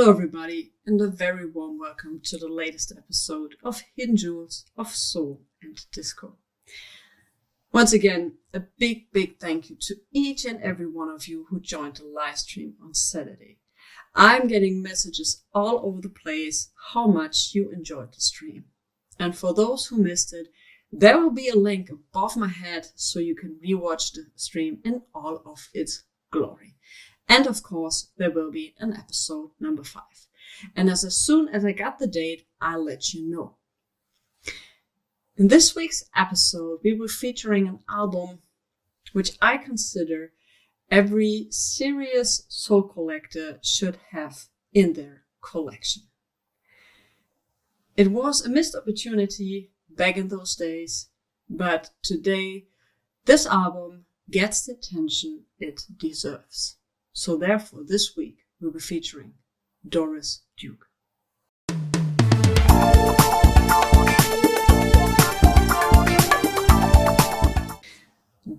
Hello everybody, and a very warm welcome to the latest episode of Hidden Jewels of Soul and Disco. Once again, a big thank you to each and every one of you who joined the live stream on Saturday. I'm getting messages all over the place how much you enjoyed the stream. And for those who missed it, there will be a link above my head so you can rewatch the stream in all of its glory. And of course, there will be an episode number 5. And as soon as I got the date, I'll let you know. In this week's episode, we will be featuring an album which I consider every serious soul collector should have in their collection. It was a missed opportunity back in those days, but today this album gets the attention it deserves. So therefore, this week, we'll be featuring Doris Duke.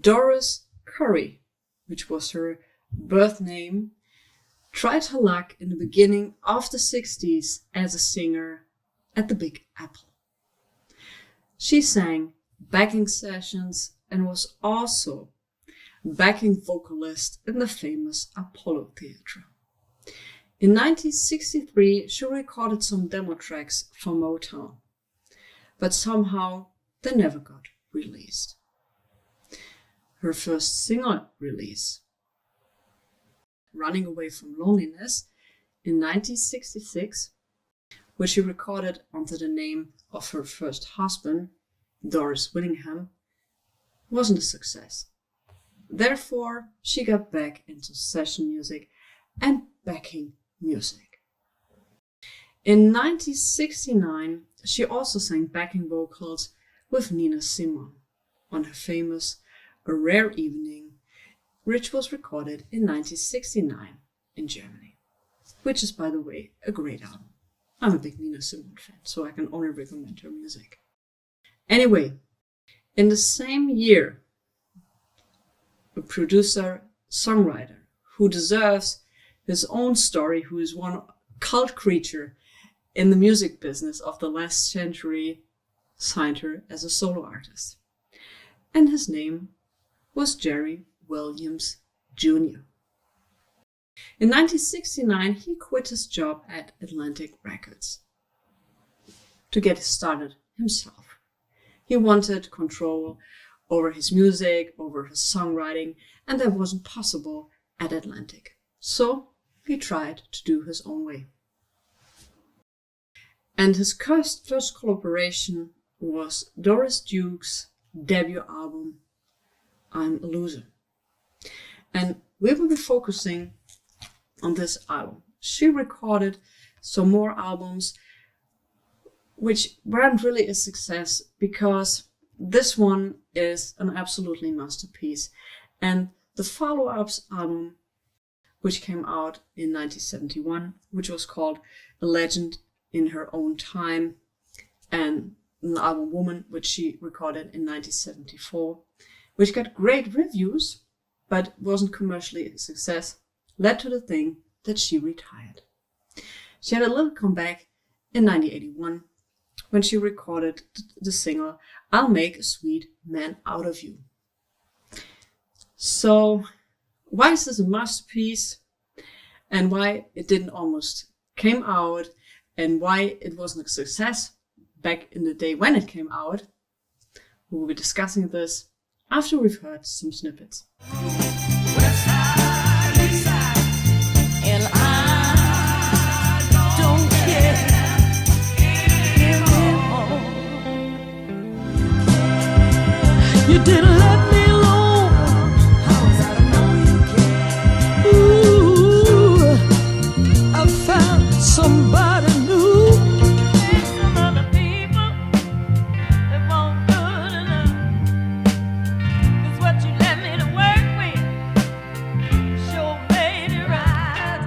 Doris Curry, which was her birth name, tried her luck in the beginning of the 60s as a singer at the Big Apple. She sang backing sessions and was also backing vocalist in the famous Apollo Theatre. In 1963, she recorded some demo tracks for Motown, but somehow they never got released. Her first single release, Running Away from Loneliness, in 1966, which she recorded under the name of her first husband, Doris Willingham, wasn't a success. Therefore, she got back into session music and backing music. In 1969, she also sang backing vocals with Nina Simone on her famous A Rare Evening, which was recorded in 1969 in Germany, which is, by the way, a great album. I'm a big Nina Simone fan, so I can only recommend her music. Anyway, in the same year, a producer, songwriter who deserves his own story, who is one cult creature in the music business of the last century, signed her as a solo artist. And his name was Jerry Williams Jr. In 1969, he quit his job at Atlantic Records to get started himself. He wanted control over his music, over his songwriting, and that wasn't possible at Atlantic. So he tried to do his own way. And his first collaboration was Doris Duke's debut album, I'm a Loser. And we will be focusing on this album. She recorded some more albums which weren't really a success because this one is an absolutely masterpiece. And the follow-ups album, which came out in 1971, which was called A Legend in Her Own Time, and an album Woman, which she recorded in 1974, which got great reviews, but wasn't commercially a success, led to the thing that she retired. She had a little comeback in 1981, when she recorded the single, I'll Make a Sweet Man Out of You. So, why is this a masterpiece? And why it didn't almost came out? And why it wasn't a success back in the day when it came out? We will be discussing this after we've heard some snippets. You didn't let me alone. How was I to know you care? Ooh, I found somebody new. There's some other people that won't good enough. 'Cause what you let me to work with sure made it right.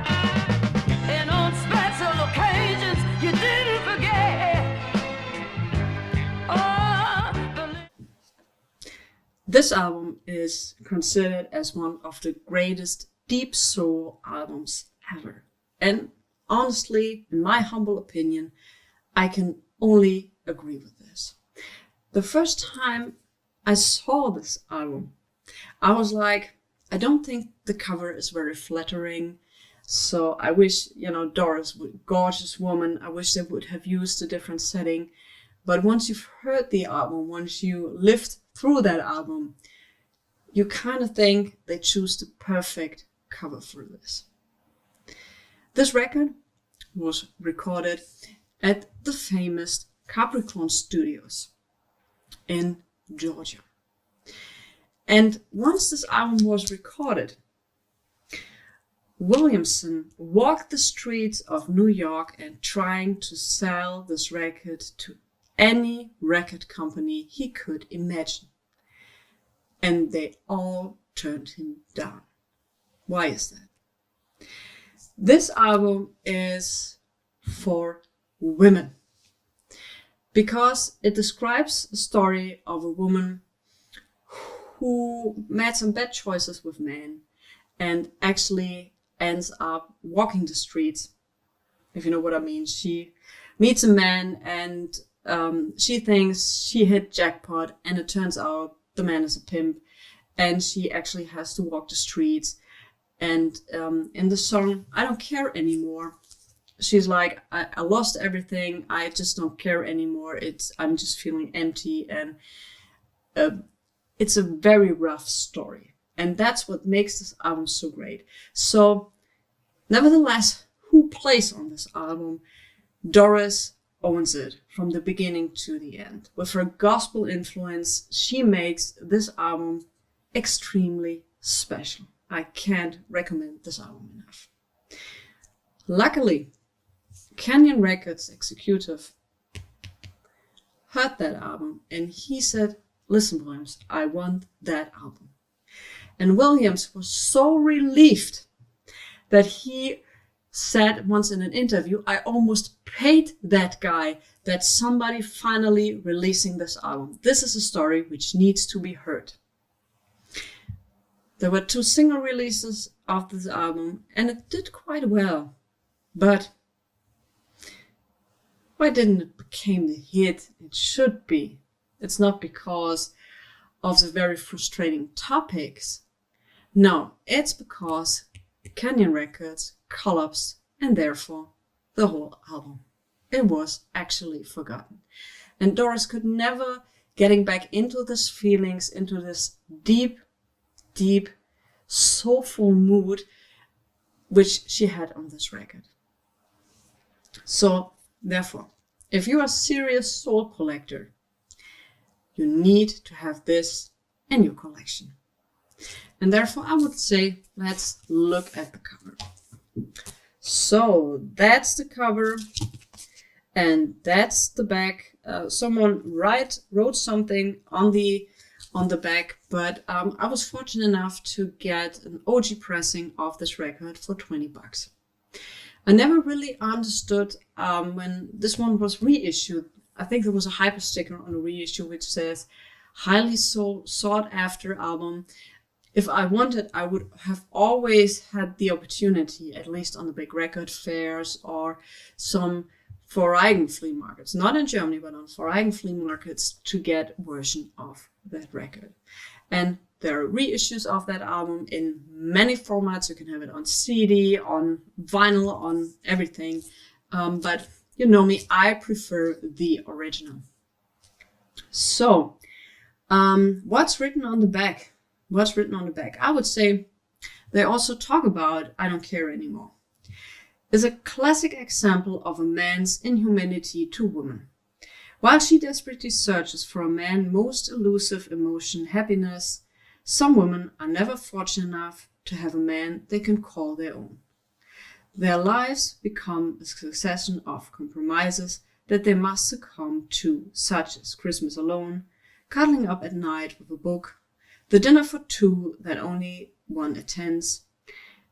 And on special occasions you didn't forget. This album is considered as one of the greatest deep soul albums ever. And honestly, in my humble opinion, I can only agree with this. The first time I saw this album, I was like, I don't think the cover is very flattering. So I wish, Doris, gorgeous woman, I wish they would have used a different setting. But once you've heard the album, once you lived through that album, you kind of think they choose the perfect cover for this. This record was recorded at the famous Capricorn Studios in Georgia. And once this album was recorded, Williamson walked the streets of New York and trying to sell this record to any record company he could imagine. And they all turned him down. Why is that? This album is for women because it describes the story of a woman who made some bad choices with men and actually ends up walking the streets, if you know what I mean. She meets a man and she thinks she hit jackpot, and it turns out the man is a pimp, and she actually has to walk the streets. And in the song I Don't Care Anymore, she's like, I lost everything, I just don't care anymore, I'm just feeling empty. And it's a very rough story, and that's what makes this album so great. So nevertheless, who plays on this album? Doris owns it from the beginning to the end. With her gospel influence, she makes this album extremely special. I can't recommend this album enough. Luckily, Canyon Records executive heard that album and he said, listen, Williams, I want that album. And Williams was so relieved that he said once in an interview, I almost paid that guy that somebody finally releasing this album. This is a story which needs to be heard. There were 2 single releases of this album and it did quite well. But why didn't it become the hit it should be? It's not because of the very frustrating topics. No, it's because Canyon Records collapsed and therefore the whole album. It was actually forgotten. And Doris could never getting back into these feelings, into this deep, deep, soulful mood which she had on this record. So therefore, if you are a serious soul collector, you need to have this in your collection. And therefore I would say, let's look at the cover. So that's the cover and that's the back. Someone wrote something on the back, but I was fortunate enough to get an OG pressing of this record for $20. I never really understood when this one was reissued. I think there was a hyper sticker on the reissue which says highly sought after album. If I wanted, I would have always had the opportunity, at least on the big record fairs or some foreign flea markets, not in Germany, but on foreign flea markets, to get a version of that record. And there are reissues of that album in many formats. You can have it on CD, on vinyl, on everything. But you know me, I prefer the original. So, what's written on the back? What's written on the back? I would say they also talk about I Don't Care Anymore. It's a classic example of a man's inhumanity to women. While she desperately searches for a man's most elusive emotion, happiness, some women are never fortunate enough to have a man they can call their own. Their lives become a succession of compromises that they must succumb to, such as Christmas alone, cuddling up at night with a book, the dinner for 2 that only one attends.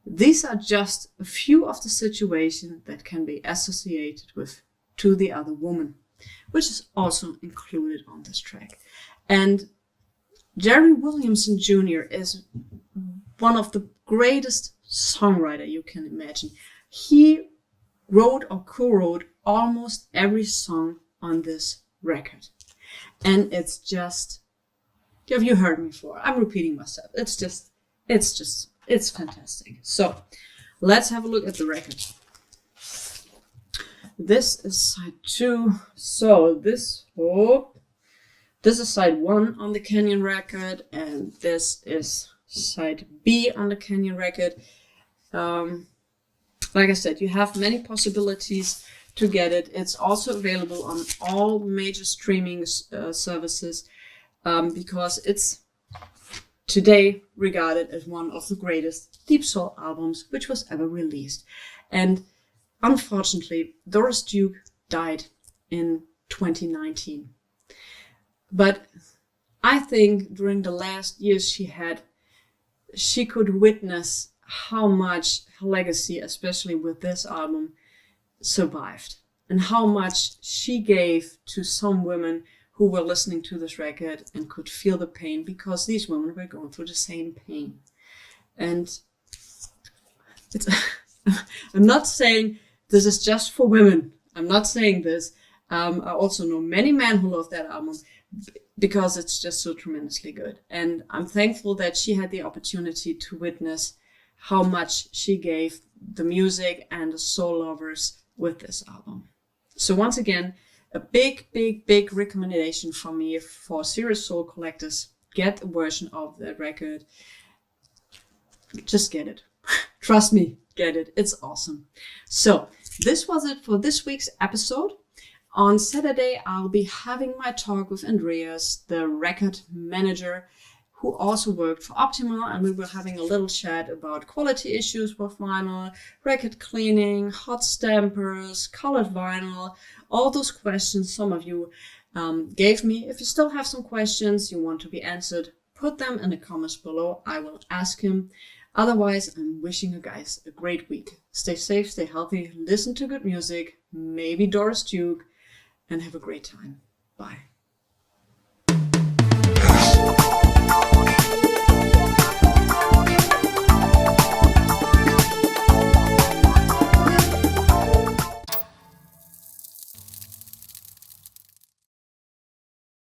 These are just a few of the situations that can be associated with To the Other Woman, which is also included on this track. And Jerry Williamson Jr. is one of the greatest songwriters you can imagine. He wrote or co-wrote almost every song on this record. And it's just, have you heard me before? I'm repeating myself. It's fantastic. So let's have a look at the record. This is side 2. So this is side 1 on the Canyon record, and this is side B on the Canyon record. Like I said, you have many possibilities to get it. It's also available on all major streaming services because it's today regarded as one of the greatest deep soul albums which was ever released. And unfortunately, Doris Duke died in 2019. But I think during the last years she could witness how much her legacy, especially with this album, survived, and how much she gave to some women who were listening to this record and could feel the pain, because these women were going through the same pain. And it's I'm not saying this is just for women. I'm not saying this. I also know many men who love that album because it's just so tremendously good. And I'm thankful that she had the opportunity to witness how much she gave the music and the soul lovers with this album. So once again, a big recommendation from me for serious soul collectors. Get a version of that record. Just get it. Trust me, get it. It's awesome. So this was it for this week's episode. On Saturday, I'll be having my talk with Andreas, the record manager, who also worked for Optimal, and we were having a little chat about quality issues with vinyl, record cleaning, hot stampers, colored vinyl, all those questions some of you gave me. If you still have some questions you want to be answered, put them in the comments below. I will ask him. Otherwise, I'm wishing you guys a great week. Stay safe, stay healthy, listen to good music, maybe Doris Duke, and have a great time. Bye.